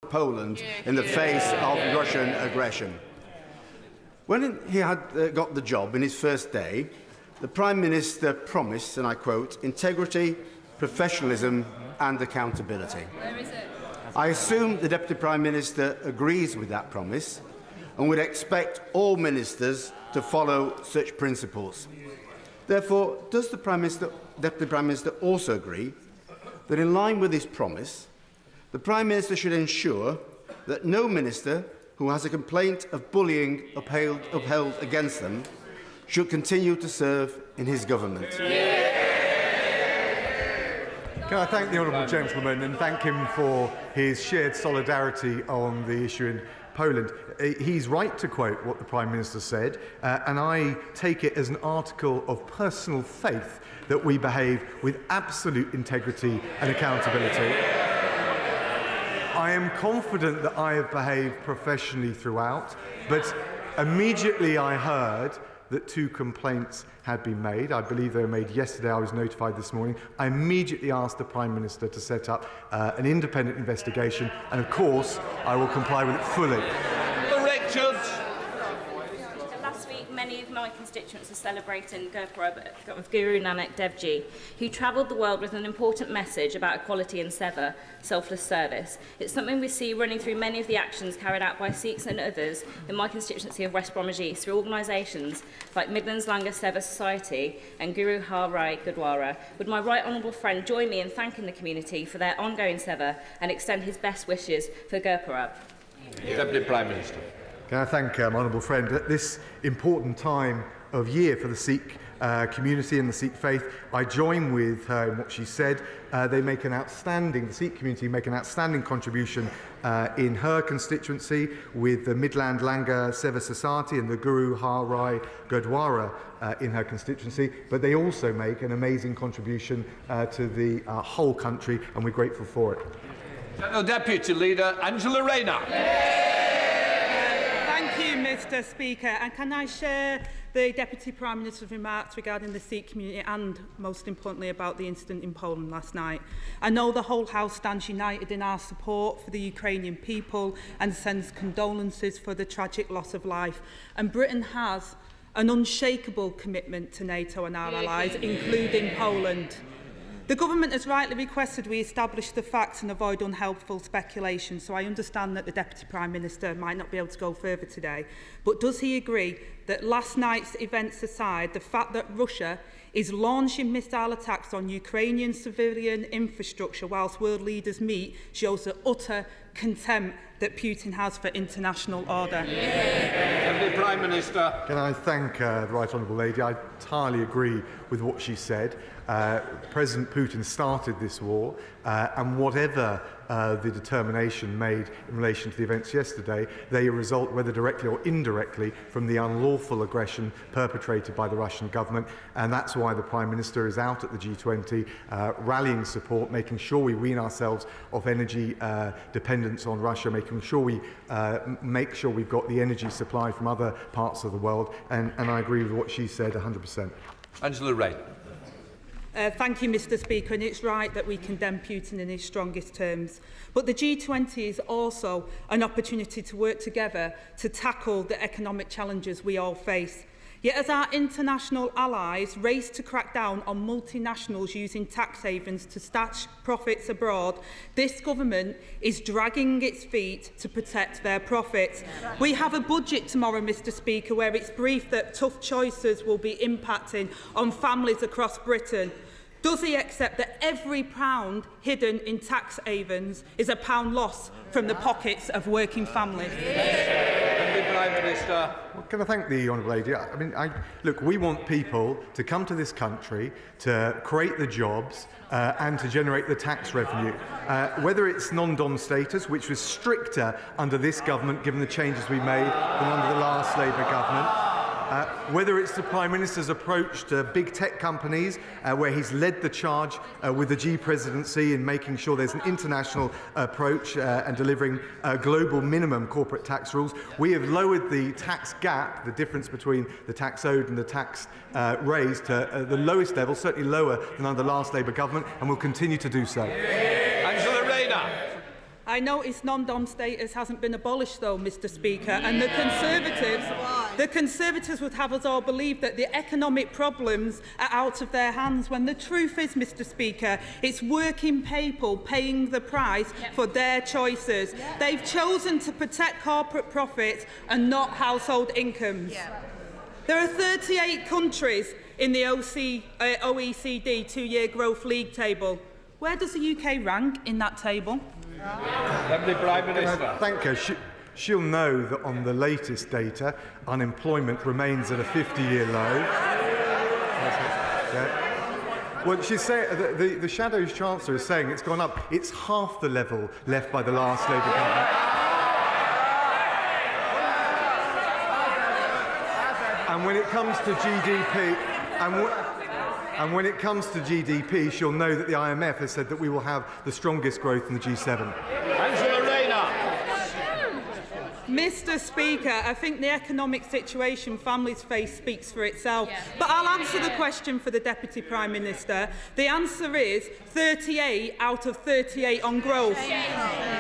Poland in the face of Russian aggression. When he had got the job in his first day, the Prime Minister promised, and I quote, integrity, professionalism and accountability. I assume the Deputy Prime Minister agrees with that promise and would expect all ministers to follow such principles. Therefore, does the Deputy Prime Minister also agree that in line with his promise, the Prime Minister should ensure that no minister who has a complaint of bullying upheld against them should continue to serve in his government? Can I thank the honourable gentleman and thank him for his shared solidarity on the issue in Poland. He's right to quote what the Prime Minister said, and I take it as an article of personal faith that we behave with absolute integrity and accountability. I am confident that I have behaved professionally throughout, but immediately I heard that 2 complaints had been made. I believe they were made yesterday. I was notified this morning. I immediately asked the Prime Minister to set up an independent investigation, and of course I will comply with it fully. Last week, many of my constituents are celebrating Gurpurab of Guru Nanak Dev Ji, who travelled the world with an important message about equality and seva, selfless service. It's something we see running through many of the actions carried out by Sikhs and others in my constituency of West Bromwich East through organisations like Midlands Langar Seva Society and Guru Har Rai Gurdwara. Would my right honourable friend join me in thanking the community for their ongoing seva and extend his best wishes for Gurpurab? Deputy Prime Minister. Can I thank my honourable friend at this important time of year for the Sikh community and the Sikh faith? I join with her in what she said. The Sikh community make an outstanding contribution in her constituency with the Midland Langar Seva Society and the Guru Har Rai Gurdwara in her constituency, but they also make an amazing contribution to the whole country, and we're grateful for it. Deputy Leader Angela Rayner. Thank you, Mr Speaker. And can I share the Deputy Prime Minister's remarks regarding the Sikh community and, most importantly, about the incident in Poland last night? I know the whole House stands united in our support for the Ukrainian people and sends condolences for the tragic loss of life. And Britain has an unshakable commitment to NATO and our allies, including Poland. The government has rightly requested we establish the facts and avoid unhelpful speculation, so I understand that the Deputy Prime Minister might not be able to go further today. But does he agree that last night's events aside, the fact that Russia is launching missile attacks on Ukrainian civilian infrastructure whilst world leaders meet shows the utter contempt that Putin has for international order? Deputy Prime Minister. Can I thank the Right Honourable Lady? I entirely agree with what she said. President Putin started this war, and whatever the determination made in relation to the events yesterday, they result, whether directly or indirectly, from the unlawful aggression perpetrated by the Russian government, and that's why the Prime Minister is out at the G20 rallying support, making sure we wean ourselves off energy dependence on Russia, making sure we make sure we've got the energy supply from other parts of the world, and I agree with what she said 100%. Angela Rayner. Thank you, Mr Speaker, and it's right that we condemn Putin in his strongest terms. But the G20 is also an opportunity to work together to tackle the economic challenges we all face. Yet as our international allies race to crack down on multinationals using tax havens to stash profits abroad, this government is dragging its feet to protect their profits. We have a budget tomorrow, Mr Speaker, where it's briefed that tough choices will be impacting on families across Britain. Does he accept that every pound hidden in tax havens is a pound lost from the pockets of working families? Prime Minister. Well, can I thank the Honourable Lady? I mean, look, we want people to come to this country to create the jobs and to generate the tax revenue. Whether it's non-dom status, which was stricter under this government, given the changes we made, than under the last Labour government. Whether it's the Prime Minister's approach to big tech companies, where he's led the charge with the G presidency in making sure there's an international approach and delivering global minimum corporate tax rules. We have lowered the tax gap, the difference between the tax owed and the tax raised, to the lowest level, certainly lower than under the last Labour government, and will continue to do so. Angela Rayner. I notice non-dom status hasn't been abolished, though, Mr Speaker, and the Conservatives would have us all believe that the economic problems are out of their hands, when the truth is, Mr Speaker, it's working people paying the price for their choices. They've chosen to protect corporate profits and not household incomes. There are 38 countries in the OECD two-year growth league table. Where does the UK rank in that table? Deputy Prime Minister. Thank her. She'll know that on the latest data, unemployment remains at a 50-year low. Well, she's saying the Shadows Chancellor is saying it's gone up. It's half the level left by the last Labour government. And when it comes to GDP, and when it comes to GDP, she'll know that the IMF has said that we will have the strongest growth in the G7. Angela Rayner. Mr Speaker, I think the economic situation families face speaks for itself. But I'll answer the question for the Deputy Prime Minister. The answer is 38 out of 38 on growth.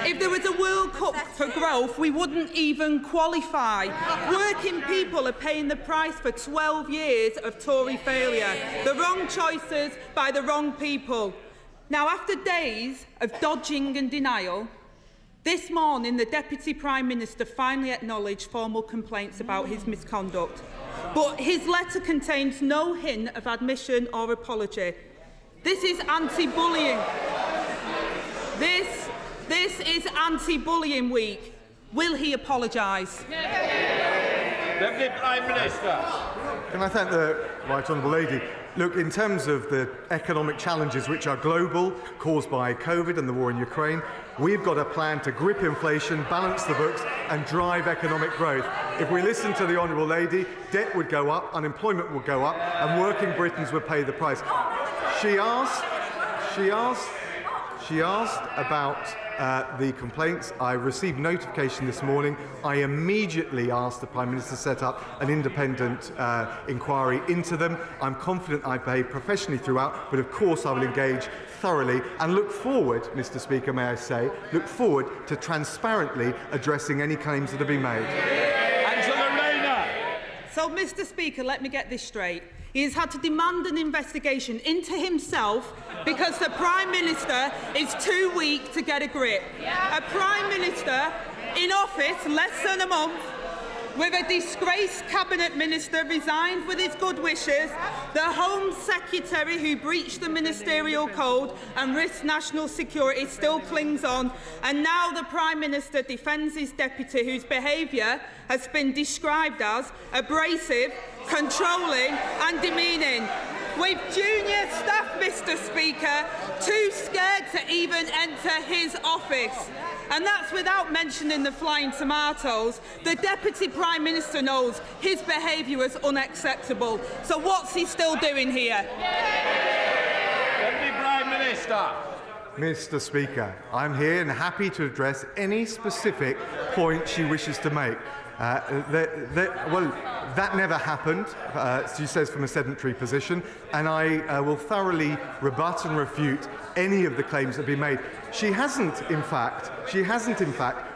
If there was a World Cup for growth, we wouldn't even qualify. Working people are paying the price for 12 years of Tory failure. The wrong choices by the wrong people. Now, after days of dodging and denial, this morning, the Deputy Prime Minister finally acknowledged formal complaints about his misconduct. But his letter contains no hint of admission or apology. This is anti-bullying. This is anti-bullying week. Will he apologise? Deputy Prime Minister. Can I thank the Right Honourable Lady? Look, in terms of the economic challenges which are global, caused by COVID and the war in Ukraine, we've got a plan to grip inflation, balance the books and drive economic growth. If we listen to the Honourable Lady, debt would go up, unemployment would go up and working Britons would pay the price. She asked about the complaints. I received notification this morning. I immediately asked the Prime Minister to set up an independent inquiry into them. I'm confident I behaved professionally throughout, but of course I will engage thoroughly and look forward, Mr Speaker, may I say, look forward to transparently addressing any claims that have been made. Angela Rayner. So, Mr Speaker, let me get this straight. He has had to demand an investigation into himself because the Prime Minister is too weak to get a grip. A Prime Minister in office less than a month, with a disgraced Cabinet Minister resigned with his good wishes, the Home Secretary who breached the ministerial code and risked national security still clings on, and now the Prime Minister defends his deputy whose behaviour has been described as abrasive, controlling and demeaning. With junior staff, Mr Speaker, too scared to even enter his office. And that's without mentioning the flying tomatoes. The Deputy Prime Minister knows his behaviour was unacceptable. So what's he still doing here? Deputy Prime Minister. Mr Speaker, I'm here and happy to address any specific point she wishes to make. Well, that never happened, she says, from a sedentary position, and I will thoroughly rebut and refute any of the claims that have been made. She hasn't, in fact,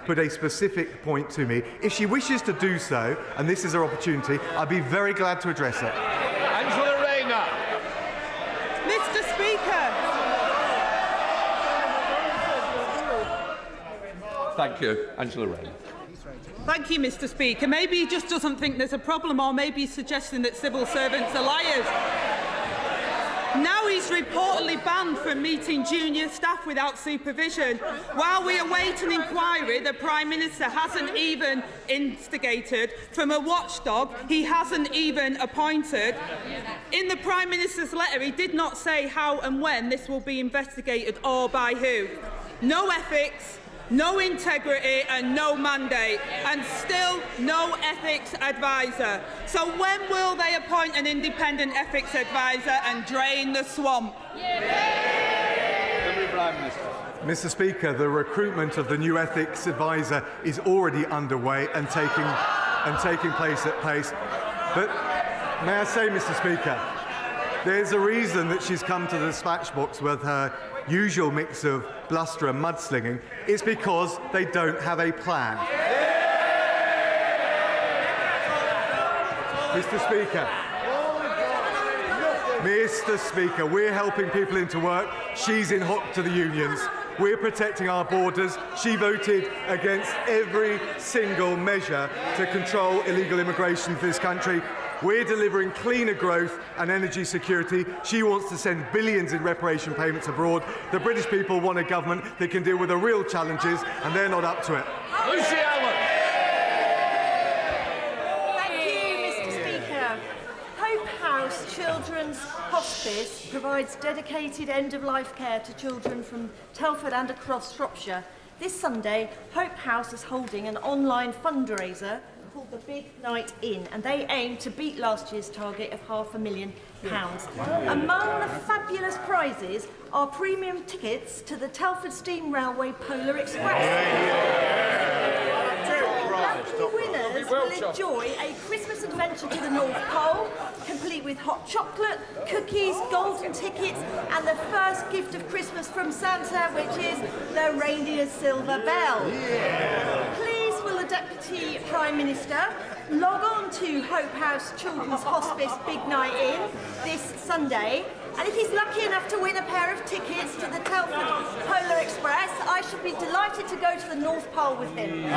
put a specific point to me. If she wishes to do so, and this is her opportunity, I'd be very glad to address it. Angela Rayner. Mr Speaker. Thank you. Angela Rayner. Thank you, Mr Speaker. Maybe he just doesn't think there's a problem, or maybe he's suggesting that civil servants are liars. Now he's reportedly banned from meeting junior staff without supervision. While we await an inquiry the Prime Minister hasn't even instigated, from a watchdog he hasn't even appointed. In the Prime Minister's letter, he did not say how and when this will be investigated or by who. No ethics, no integrity and no mandate, and still no ethics advisor. So when will they appoint an independent ethics advisor and drain the swamp? Mr Speaker, the recruitment of the new ethics advisor is already underway and taking place at pace. But may I say, Mr Speaker, There's a reason that she's come to the dispatch box with her usual mix of bluster and mudslinging. It's because they don't have a plan. Mr. Speaker. Mr. Speaker, we're helping people into work. She's in hock to the unions. We're protecting our borders. She voted against every single measure to control illegal immigration to this country. We're delivering cleaner growth and energy security. She wants to send billions in reparation payments abroad. The British people want a government that can deal with the real challenges, and they're not up to it. Lucy Allen. Thank you, Mr. Speaker. Hope House Children's Hospice provides dedicated end-of-life care to children from Telford and across Shropshire. This Sunday, Hope House is holding an online fundraiser called the Big Night In, and they aim to beat last year's target of £500,000. Among the fabulous prizes are premium tickets to the Telford Steam Railway Polar Express. Lucky winners will enjoy a Christmas adventure to the North Pole, complete with hot chocolate, cookies, golden tickets, and the first gift of Christmas from Santa, which is the reindeer's silver bell. Please will the Deputy Prime Minister log on to Hope House Children's Hospice Big Night In this Sunday, and if he's lucky enough to win a pair of tickets to the Telford Polar Express, I should be delighted to go to the North Pole with him.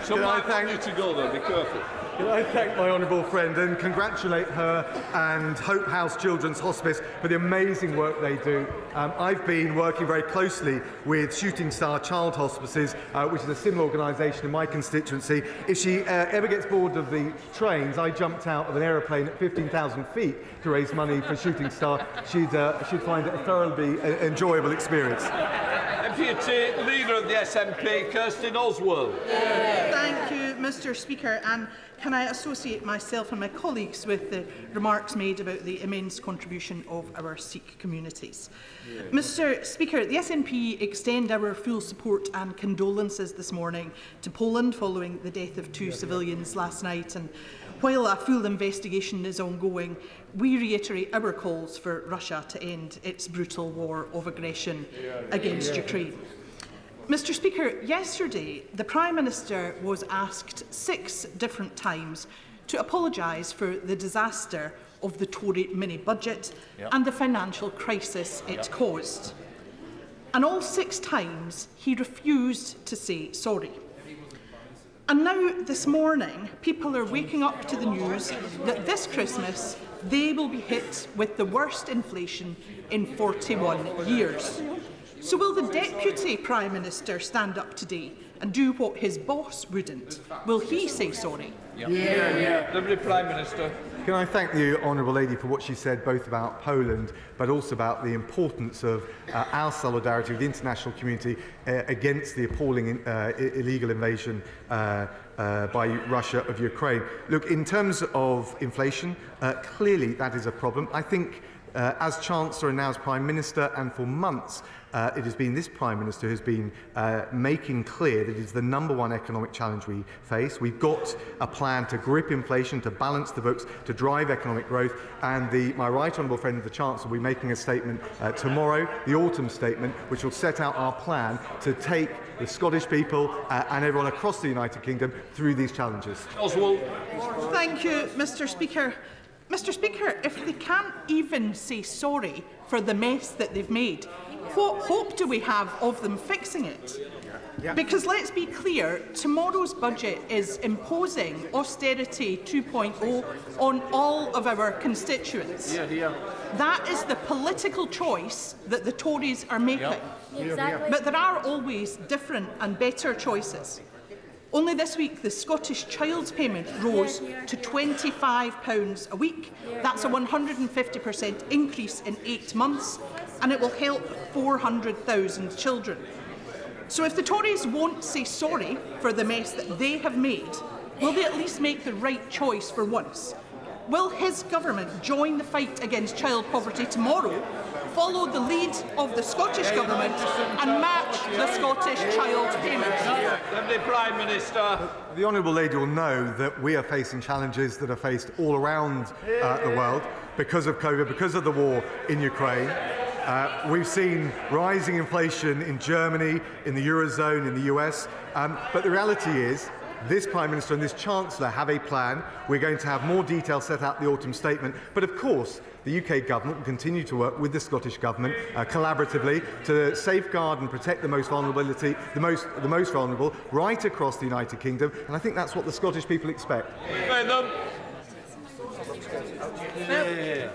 Some might want you to go there, be careful. Can I thank my honourable friend and congratulate her and Hope House Children's Hospice for the amazing work they do. I've been working very closely with Shooting Star Child Hospices, which is a similar organisation in my constituency. If she ever gets bored of the trains, I jumped out of an aeroplane at 15,000 feet to raise money for Shooting Star. She'd find it a thoroughly enjoyable experience. Deputy Leader of the SNP, Kirsten Oswald. Thank you, Mr. Speaker. And can I associate myself and my colleagues with the remarks made about the immense contribution of our Sikh communities? Mr. Speaker, the SNP extend our full support and condolences this morning to Poland following the death of two civilians last night. And while a full investigation is ongoing, we reiterate our calls for Russia to end its brutal war of aggression against Ukraine. Mr. Speaker, yesterday the Prime Minister was asked 6 different times to apologise for the disaster of the Tory mini-budget and the financial crisis it caused. And all 6 times he refused to say sorry. And now, this morning, people are waking up to the news that this Christmas they will be hit with the worst inflation in 41 years. So will the Deputy Prime Minister stand up today and do what his boss wouldn't? Will he say sorry? Deputy Prime Minister. Can I thank the Honourable Lady for what she said, both about Poland, but also about the importance of our solidarity with the international community against the appalling illegal invasion by Russia of Ukraine. Look, in terms of inflation, clearly that is a problem. I think as Chancellor and now as Prime Minister, and for months, it has been this Prime Minister who has been making clear that it is the #1 economic challenge we face. We've got a plan to grip inflation, to balance the books, to drive economic growth, and my right honourable friend, the Chancellor, will be making a statement tomorrow, the autumn statement, which will set out our plan to take the Scottish people and everyone across the United Kingdom through these challenges. Oswald. Thank you, Mr. Speaker. Mr. Speaker, if they can't even say sorry for the mess that they've made, what hope do we have of them fixing it? Because let's be clear, tomorrow's budget is imposing austerity 2.0 on all of our constituents. That is the political choice that the Tories are making. But there are always different and better choices. Only this week, the Scottish Child's Payment rose to £25 a week. That's a 150% increase in 8 months, and it will help 400,000 children. So if the Tories won't say sorry for the mess that they have made, will they at least make the right choice for once? Will his government join the fight against child poverty tomorrow, follow the lead of the Scottish Government and match the Scottish child payments? Deputy Prime Minister. The Honourable Lady will know that we are facing challenges that are faced all around the world because of COVID, because of the war in Ukraine. We've seen rising inflation in Germany, in the Eurozone, in the US, but the reality is this Prime Minister and this Chancellor have a plan. We're going to have more details set out in the autumn statement, but of course the UK Government will continue to work with the Scottish Government collaboratively to safeguard and protect the most vulnerable right across the United Kingdom, and I think that's what the Scottish people expect.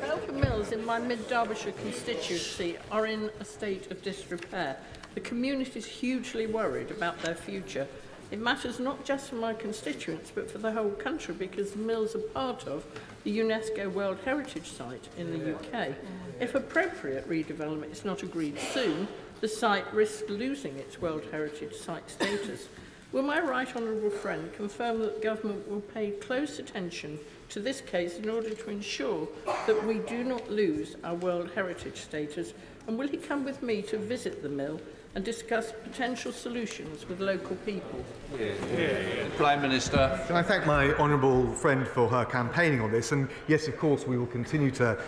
Belper Mills in my mid-Derbyshire constituency are in a state of disrepair. The community is hugely worried about their future. It matters not just for my constituents but for the whole country because the mills are part of the UNESCO World Heritage Site in the UK. If appropriate redevelopment is not agreed soon, the site risks losing its World Heritage Site status. Will my right honourable friend confirm that the government will pay close attention to this case in order to ensure that we do not lose our World Heritage status? And will he come with me to visit the mill and discuss potential solutions with local people? Prime Minister. Can I thank my honourable friend for her campaigning on this? And yes, of course, we will continue to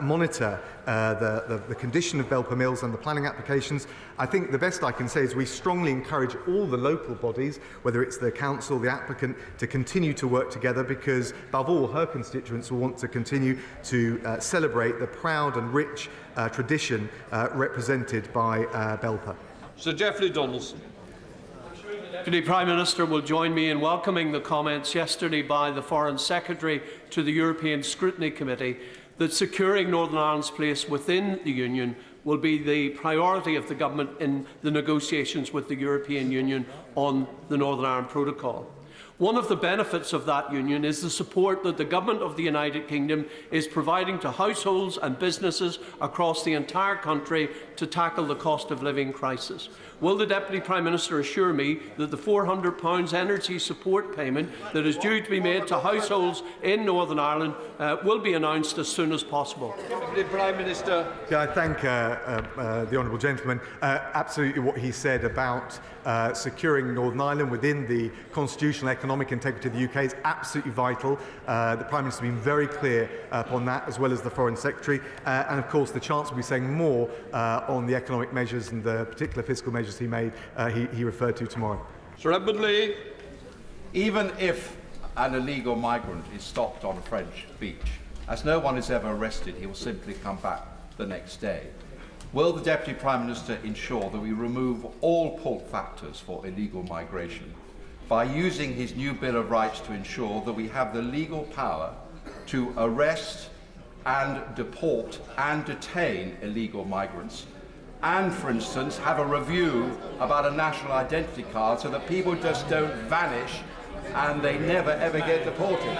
monitor the condition of Belper Mills and the planning applications. I think the best I can say is we strongly encourage all the local bodies, whether it's the council, the applicant, to continue to work together because, above all, her constituents will want to continue to celebrate the proud and rich tradition represented by Belper. Sir Geoffrey Donaldson. The Prime Minister will join me in welcoming the comments yesterday by the Foreign Secretary to the European Scrutiny Committee that securing Northern Ireland's place within the Union will be the priority of the Government in the negotiations with the European Union on the Northern Ireland Protocol. One of the benefits of that union is the support that the Government of the United Kingdom is providing to households and businesses across the entire country to tackle the cost of living crisis. Will the Deputy Prime Minister assure me that the £400 energy support payment that is due to be made to households in Northern Ireland will be announced as soon as possible? Deputy Prime Minister. Yeah, I thank the honourable gentleman. Absolutely what he said about securing Northern Ireland within the constitutional economic integrity of the UK is absolutely vital. The Prime Minister has been very clear upon that, as well as the Foreign Secretary. And of course, the Chancellor will be saying more on the economic measures and the particular fiscal measures he referred to tomorrow. Sir Edward Lee. Even if an illegal migrant is stopped on a French beach, as no one is ever arrested, he will simply come back the next day. Will the Deputy Prime Minister ensure that we remove all pull factors for illegal migration by using his new Bill of Rights to ensure that we have the legal power to arrest and deport and detain illegal migrants, and, for instance, have a review about a national identity card so that people just don't vanish and they never ever get deported?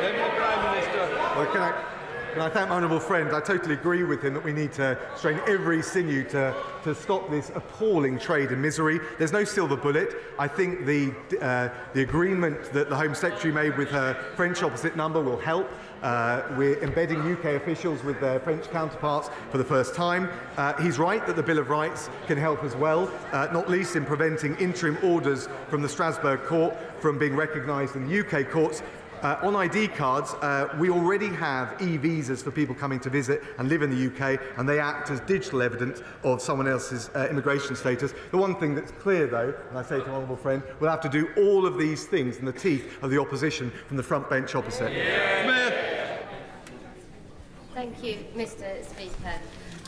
Deputy Prime Minister. Well, can I thank my honourable friend? I totally agree with him that we need to strain every sinew to stop this appalling trade in misery. There's no silver bullet. I think the agreement that the Home Secretary made with her French opposite number will help. We're embedding UK officials with their French counterparts for the first time. He's right that the Bill of Rights can help as well, not least in preventing interim orders from the Strasbourg Court from being recognised in the UK courts. On ID cards, we already have e-visas for people coming to visit and live in the UK, and they act as digital evidence of someone else's immigration status. The one thing that's clear, though, and I say to honourable friend, we'll have to do all of these things in the teeth of the opposition from the front bench opposite. Thank you, Mr Speaker.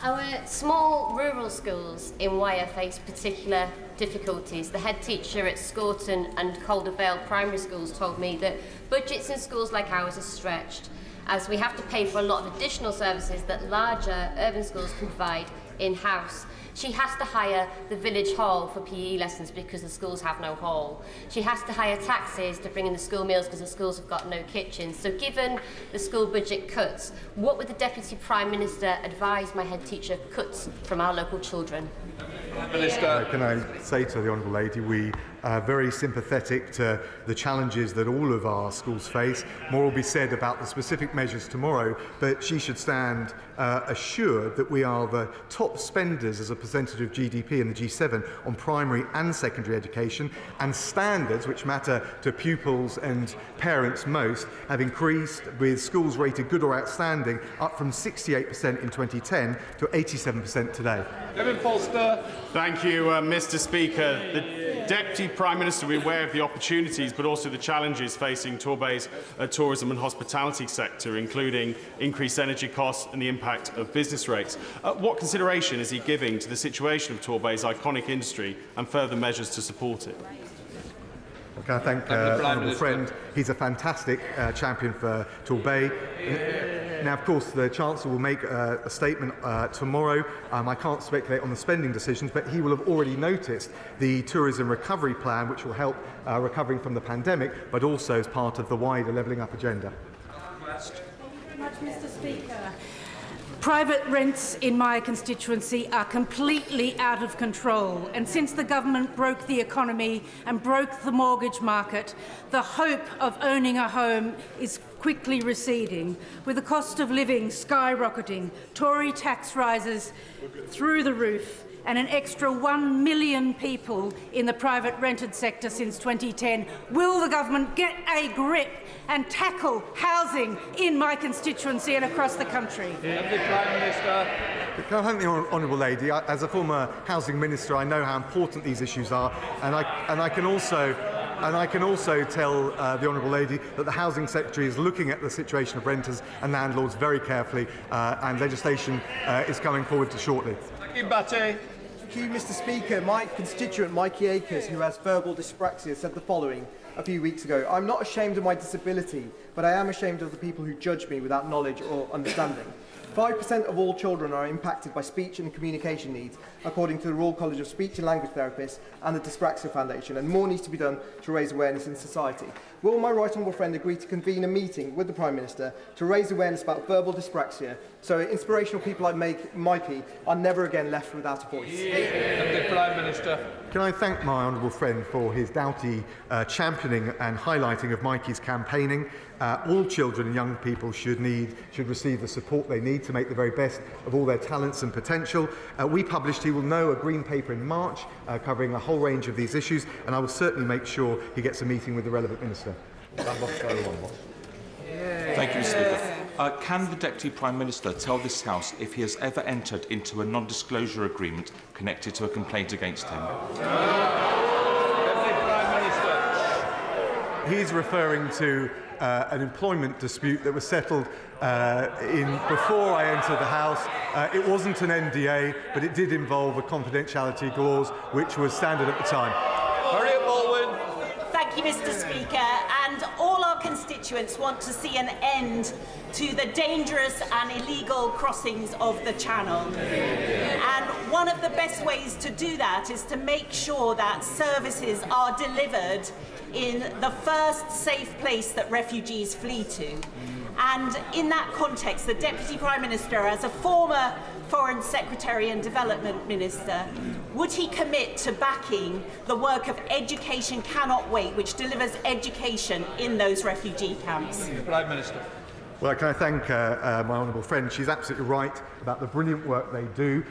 Our small rural schools in Wyre face particular difficulties. The head teacher at Scorton and Calder Vale primary schools told me that budgets in schools like ours are stretched, as we have to pay for a lot of additional services that larger urban schools can provide in-house. She has to hire the village hall for PE lessons because the schools have no hall. She has to hire taxis to bring in the school meals because the schools have got no kitchens. So given the school budget cuts, what would the Deputy Prime Minister advise my head teacher cuts from our local children? Minister. Can I say to the honourable lady, we very sympathetic to the challenges that all of our schools face. More will be said about the specific measures tomorrow, but she should stand assured that we are the top spenders as a percentage of GDP in the G7 on primary and secondary education, and standards, which matter to pupils and parents most, have increased, with schools rated good or outstanding up from 68% in 2010 to 87% today. Kevin Foster. Thank you, Mr Speaker. The Deputy Prime Minister will be aware of the opportunities but also the challenges facing Torbay's tourism and hospitality sector, including increased energy costs and the impact of business rates. What consideration is he giving to the situation of Torbay's iconic industry and further measures to support it? Can I thank the honourable friend? He's a fantastic champion for Torbay. Now, of course, the Chancellor will make a statement tomorrow. I can't speculate on the spending decisions, but he will have already noticed the tourism recovery plan, which will help recovering from the pandemic, but also as part of the wider levelling up agenda. Thank you very much, Mr Speaker. Private rents in my constituency are completely out of control, and since the government broke the economy and broke the mortgage market, the hope of owning a home is quickly receding, with the cost of living skyrocketing, Tory tax rises through the roof, and an extra 1 million people in the private rented sector since 2010. Will the government get a grip and tackle housing in my constituency and across the country? Deputy Prime Minister. Can I thank the honourable lady? As a former housing minister, I know how important these issues are, and I can also tell the honourable lady that the Housing Secretary is looking at the situation of renters and landlords very carefully, and legislation is coming forward shortly. Thank you, Batty. Thank you, Mr Speaker. My constituent, Mikey Akers, who has verbal dyspraxia, said the following a few weeks ago: "I'm not ashamed of my disability, but I am ashamed of the people who judge me without knowledge or understanding." 5% of all children are impacted by speech and communication needs, according to the Royal College of Speech and Language Therapists and the Dyspraxia Foundation, and more needs to be done to raise awareness in society. Will my right honourable friend agree to convene a meeting with the Prime Minister to raise awareness about verbal dyspraxia, so inspirational people like Mikey are never again left without a voice? The Prime Minister. Can I thank my honourable friend for his doughty championing and highlighting of Mikey's campaigning. All children and young people should receive the support they need to make the very best of all their talents and potential. We published, he will know, a green paper in March covering a whole range of these issues, and I will certainly make sure he gets a meeting with the relevant minister. Thank you, Mr Speaker. Can the Deputy Prime Minister tell this House if he has ever entered into a non-disclosure agreement connected to a complaint against him? Deputy Prime Minister. He's referring to an employment dispute that was settled before I entered the House. It wasn't an NDA, but it did involve a confidentiality clause, which was standard at the time. Thank you, Mr Speaker. And all our constituents want to see an end to the dangerous and illegal crossings of the Channel. And one of the best ways to do that is to make sure that services are delivered in the first safe place that refugees flee to. And in that context, the Deputy Prime Minister, as a former Foreign Secretary and Development Minister, would he commit to backing the work of Education Cannot Wait, which delivers education in those refugee camps? Prime Minister. Well, can I thank my honourable friend? She's absolutely right about the brilliant work they do.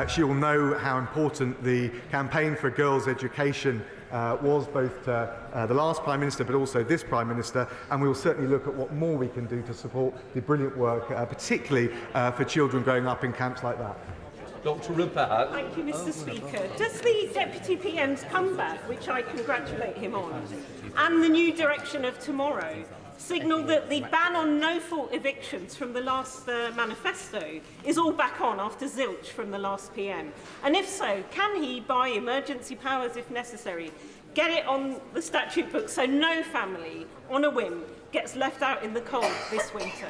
She will know how important the campaign for girls' education was, both the last Prime Minister but also this Prime Minister, and we will certainly look at what more we can do to support the brilliant work, particularly for children growing up in camps like that. Dr Rupert. Thank you, Mr Speaker. Does the Deputy PM's comeback, which I congratulate him on, and the new direction of tomorrow signal that the ban on no-fault evictions from the last manifesto is all back on after zilch from the last PM? And if so, can he, by emergency powers if necessary, get it on the statute book so no family, on a whim, gets left out in the cold this winter?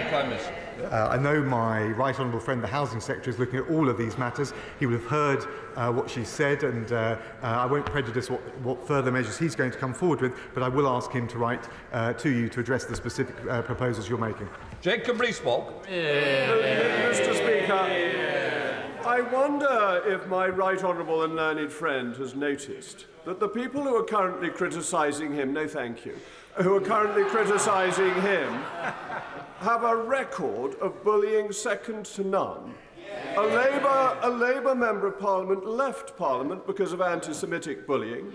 Prime Minister. I know my right honourable friend, the Housing Secretary, is looking at all of these matters. He will have heard what she said, and I won't prejudice what further measures he's going to come forward with, but I will ask him to write to you to address the specific proposals you're making. Jacob Rees-Mogg. Mr Speaker, I I wonder if my right honourable and learned friend has noticed that the people who are currently criticising him, no thank you, who are currently criticising him have a record of bullying second to none. A Labour Member of Parliament left Parliament because of anti-Semitic bullying.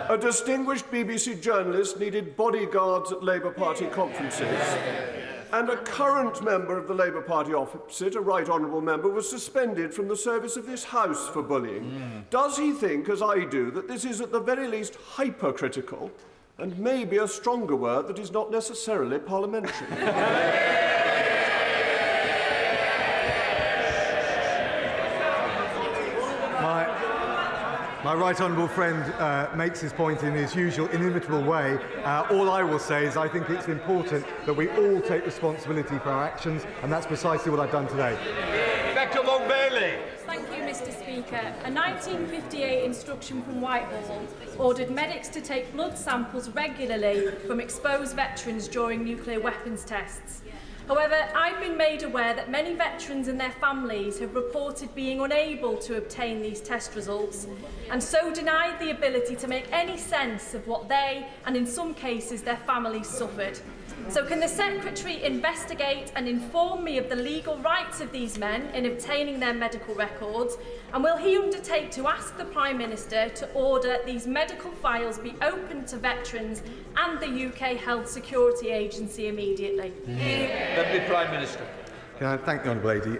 A distinguished BBC journalist needed bodyguards at Labour Party conferences. And a current member of the Labour Party opposite, a right honourable member, was suspended from the service of this House for bullying. Does he think, as I do, that this is at the very least hypercritical, and maybe a stronger word that is not necessarily parliamentary? My right honourable friend makes his point in his usual inimitable way. All I will say is I think it's important that we all take responsibility for our actions, and that's precisely what I've done today. Rebecca Long-Bailey. Thank you, Mr Speaker. A 1958 instruction from Whitehall ordered medics to take blood samples regularly from exposed veterans during nuclear weapons tests. However, I've been made aware that many veterans and their families have reported being unable to obtain these test results, and so denied the ability to make any sense of what they, and in some cases their families, suffered. So can the Secretary investigate and inform me of the legal rights of these men in obtaining their medical records, and will he undertake to ask the Prime Minister to order these medical files be opened to veterans and the UK Health Security Agency immediately? Deputy Prime Minister. Can I thank the Honourable Lady?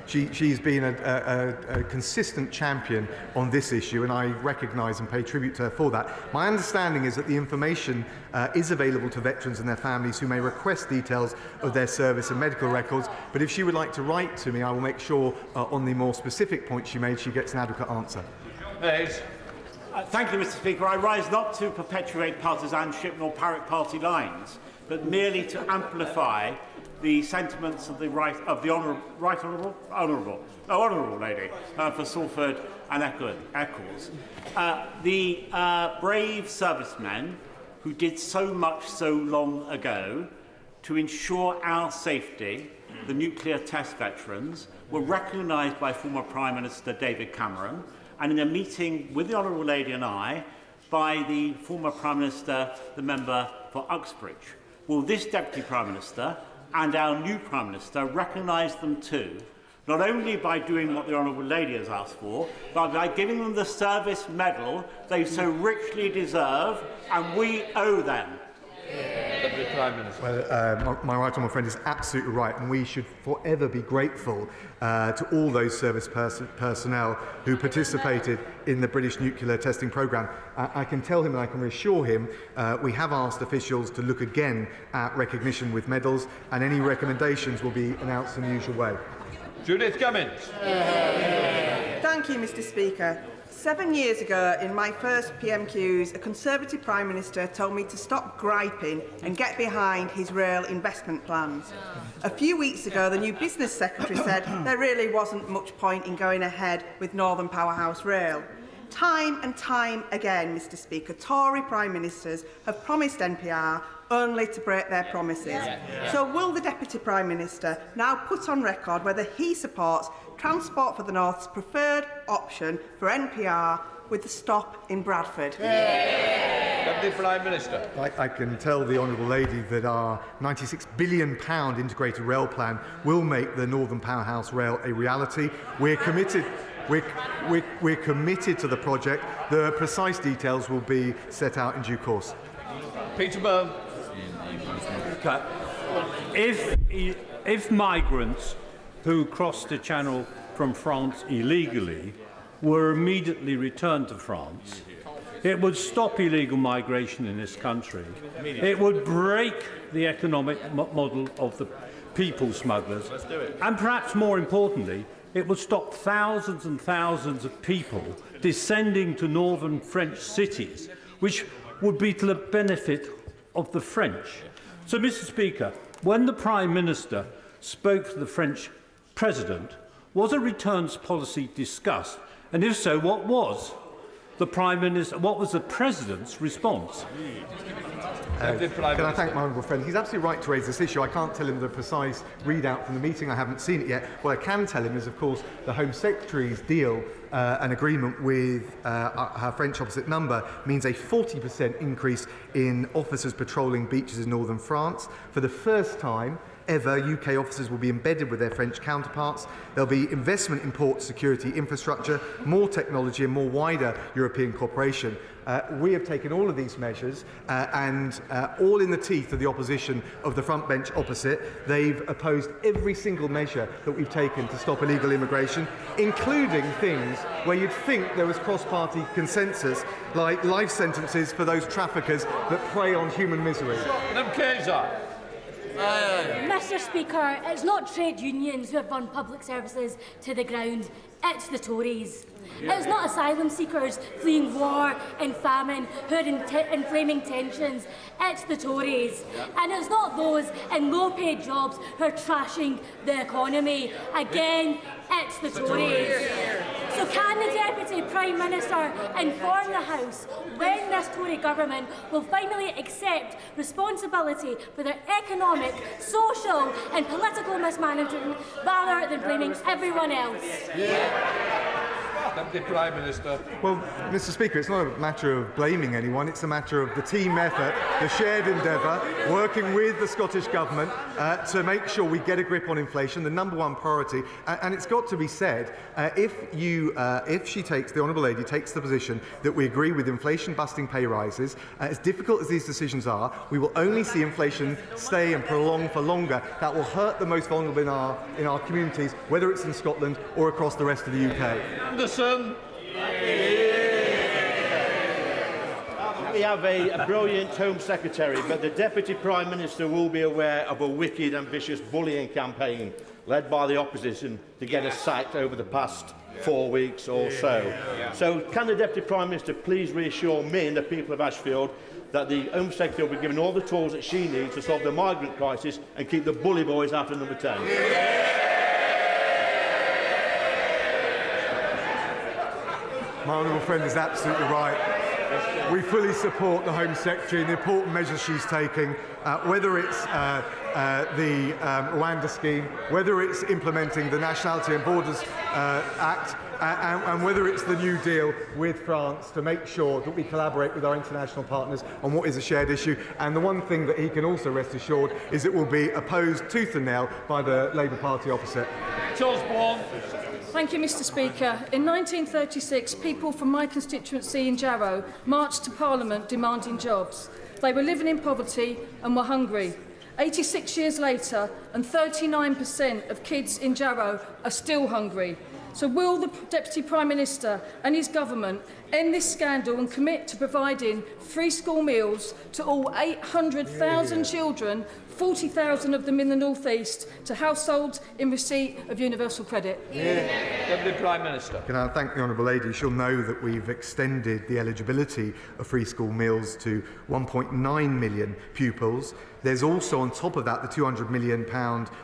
She's been a consistent champion on this issue, and I recognise and pay tribute to her for that. My understanding is that the information is available to veterans and their families who may request details of their service and medical records, but if she would like to write to me, I will make sure on the more specific point she made, she gets an adequate answer. Thank you, Mr Speaker. I rise not to perpetuate partisanship nor parrot party lines, but merely to amplify the sentiments of the honourable lady for Salford and Eccles. The brave servicemen who did so much so long ago to ensure our safety, the nuclear test veterans, were recognised by former Prime Minister David Cameron, and in a meeting with the honourable lady and I, by the former Prime Minister, the member for Uxbridge. Will this Deputy Prime Minister and our new Prime Minister recognise them too, not only by doing what the Honourable Lady has asked for, but by giving them the service medal they so richly deserve, and we owe them? Deputy Prime Minister. Well, my right honourable friend is absolutely right, and we should forever be grateful to all those service personnel who participated in the British nuclear testing programme. I can tell him and I can reassure him we have asked officials to look again at recognition with medals, and any recommendations will be announced in the usual way. Judith Cummins. Thank you, Mr Speaker. 7 years ago, in my first PMQs, a Conservative Prime Minister told me to stop griping and get behind his rail investment plans. A few weeks ago, the new Business Secretary said there really wasn't much point in going ahead with Northern Powerhouse Rail. Time and time again, Mr Speaker, Tory Prime Ministers have promised NPR only to break their promises. So will the Deputy Prime Minister now put on record whether he supports Transport for the North's preferred option for NPR with the stop in Bradford? Deputy Prime Minister. I can tell the Honourable Lady that our £96 billion integrated rail plan will make the Northern Powerhouse Rail a reality. We're committed. We're committed to the project. The precise details will be set out in due course. Peter Byrne. If migrants who crossed the Channel from France illegally were immediately returned to France, it would stop illegal migration in this country. It would break the economic model of the people smugglers. And perhaps more importantly, it would stop thousands and thousands of people descending to northern French cities, which would be to the benefit of the French. So, Mr Speaker, when the Prime Minister spoke to the French President, was a returns policy discussed? And if so, what was? the Prime Minister? What was the President's response? Can I thank my honourable friend? He's absolutely right to raise this issue. I can't tell him the precise readout from the meeting. I haven't seen it yet. What I can tell him is, of course, the Home Secretary's deal, an agreement with her French opposite number, means a 40% increase in officers patrolling beaches in northern France. For the first time ever, UK officers will be embedded with their French counterparts. There'll be investment in port security infrastructure, more technology and more wider European cooperation. We have taken all of these measures and all in the teeth of the opposition of the front bench opposite. They've opposed every single measure that we've taken to stop illegal immigration, including things where you'd think there was cross-party consensus, like life sentences for those traffickers that prey on human misery. Mr Speaker, it's not trade unions who have run public services to the ground, it's the Tories. It's not asylum seekers fleeing war and famine who are inflaming tensions, it's the Tories. And it's not those in low-paid jobs who are trashing the economy. Again, it's the Tories. So can the Deputy Prime Minister inform the House when this Tory government will finally accept responsibility for their economic, social and political mismanagement rather than blaming everyone else? Deputy Prime Minister. Well, Mr Speaker, it's not a matter of blaming anyone, it's a matter of the team effort, the shared endeavour, working with the Scottish Government to make sure we get a grip on inflation, the #1 priority. And it's got to be said, if the Honourable Lady takes the position that we agree with inflation-busting pay rises, as difficult as these decisions are, we will only see inflation stay and prolong for longer. That will hurt the most vulnerable in our communities, whether it's in Scotland or across the rest of the UK. We have a brilliant Home Secretary, but the Deputy Prime Minister will be aware of a wicked, ambitious bullying campaign led by the opposition to get us sacked over the past 4 weeks or so. So can the Deputy Prime Minister please reassure me and the people of Ashfield that the Home Secretary will be given all the tools that she needs to solve the migrant crisis and keep the bully boys out of number 10? My honourable friend is absolutely right. We fully support the Home Secretary and the important measures she's taking, whether it's the Rwanda scheme, whether it's implementing the Nationality and Borders Act, and whether it's the new deal with France to make sure that we collaborate with our international partners on what is a shared issue. And the one thing that he can also rest assured is it will be opposed tooth and nail by the Labour Party opposite. Thank you, Mr Speaker. In 1936, people from my constituency in Jarrow marched to Parliament demanding jobs. They were living in poverty and were hungry. 86 years later, and 39% of kids in Jarrow are still hungry. So will the Deputy Prime Minister and his government end this scandal and commit to providing free school meals to all 800,000 children, 40,000 of them in the North East, to households in receipt of universal credit? Deputy Prime Minister. Can I thank the Honourable Lady? She'll know that we've extended the eligibility of free school meals to 1.9 million pupils. There's also, on top of that, the £200 million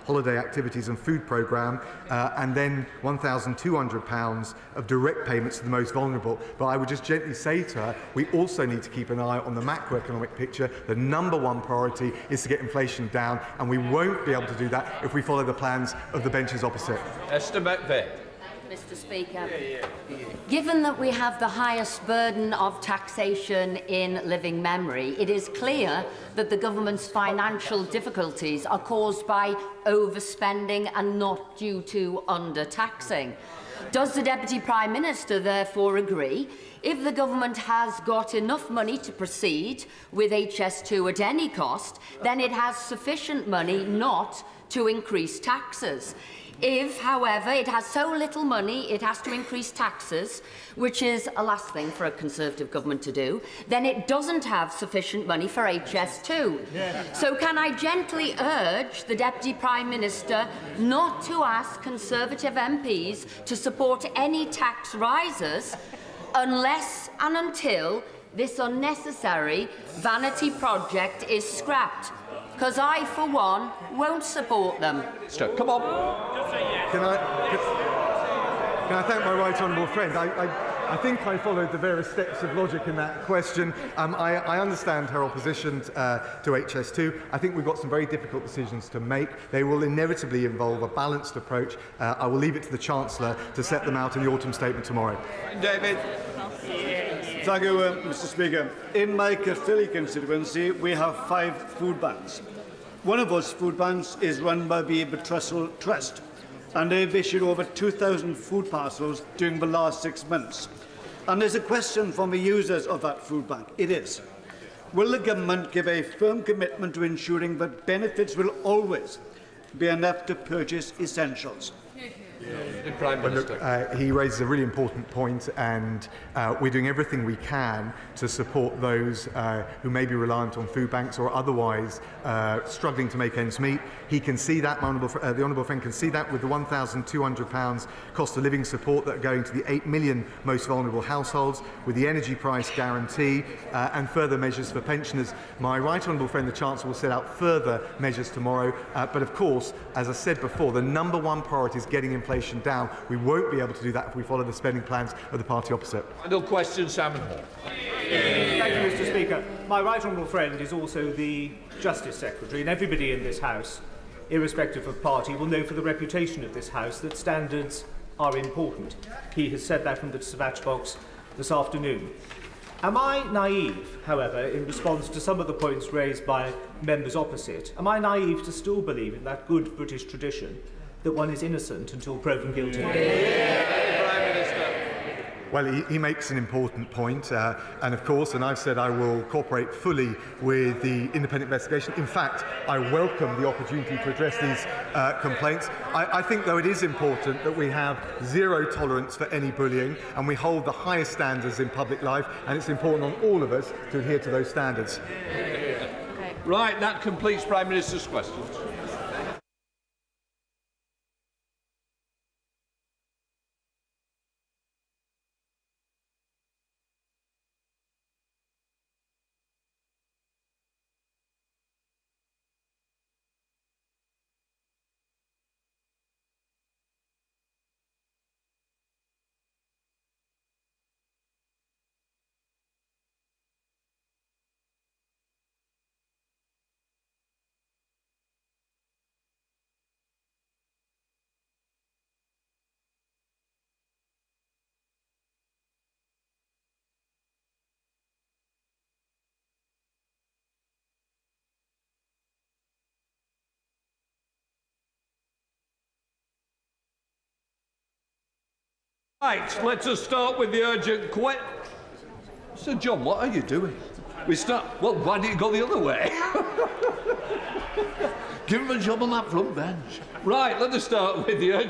holiday activities and food programme, and then £1,200 of direct payments to the most vulnerable. But I would just gently say to her, we also need to keep an eye on the macroeconomic picture. The #1 priority is to get inflation down, and we won't be able to do that if we follow the plans of the benches opposite. Esther McVeigh. Mr Speaker, given that we have the highest burden of taxation in living memory, it is clear that the government's financial difficulties are caused by overspending and not due to under-taxing. Does the Deputy Prime Minister therefore agree, if the government has got enough money to proceed with HS2 at any cost, then it has sufficient money not to increase taxes? If, however, it has so little money it has to increase taxes, which is a last thing for a Conservative government to do, then it doesn't have sufficient money for HS2. So can I gently urge the Deputy Prime Minister not to ask Conservative MPs to support any tax rises unless and until this unnecessary vanity project is scrapped? Because I, for one, won't support them. Come on. Can I thank my right honourable friend? I think I followed the various steps of logic in that question. I understand her opposition to HS2. I think we've got some very difficult decisions to make. They will inevitably involve a balanced approach. I will leave it to the Chancellor to set them out in the autumn statement tomorrow. David. Thank you, Mr Speaker. In my Caerphilly constituency, we have 5 food banks. One of those food banks is run by the Betrussell Trust, and they've issued over 2,000 food parcels during the last 6 months. And there's a question from the users of that food bank. It is, will the government give a firm commitment to ensuring that benefits will always be enough to purchase essentials? The Prime Minister. Well, look, he raises a really important point, and we're doing everything we can to support those who may be reliant on food banks or otherwise struggling to make ends meet. He can see that, the honourable friend can see that with the £1,200 cost of living support that are going to the 8 million most vulnerable households, with the energy price guarantee and further measures for pensioners. My right honourable friend, the Chancellor, will set out further measures tomorrow. But of course, as I said before, the #1 priority is getting inflation down. We won't be able to do that if we follow the spending plans of the party opposite. Final question, Salmon Hall. Thank you, Mr Speaker. My right honourable friend is also the Justice Secretary, and everybody in this House, irrespective of party, will know for the reputation of this House that standards are important. He has said that from the dispatch box this afternoon. Am I naive, however, in response to some of the points raised by members opposite? Am I naive to still believe in that good British tradition that one is innocent until proven guilty? Well, he makes an important point, and of course, and I've said I will cooperate fully with the independent investigation. In fact, I welcome the opportunity to address these complaints. I think, though, it is important that we have zero tolerance for any bullying, and we hold the highest standards in public life, and it's important on all of us to adhere to those standards. Right, that completes Prime Minister's questions. Right, let us start with the urgent question. Sir John, what are you doing? We start. Well, why didn't you go the other way? Give him a job on that front bench. Right, let us start with the urgent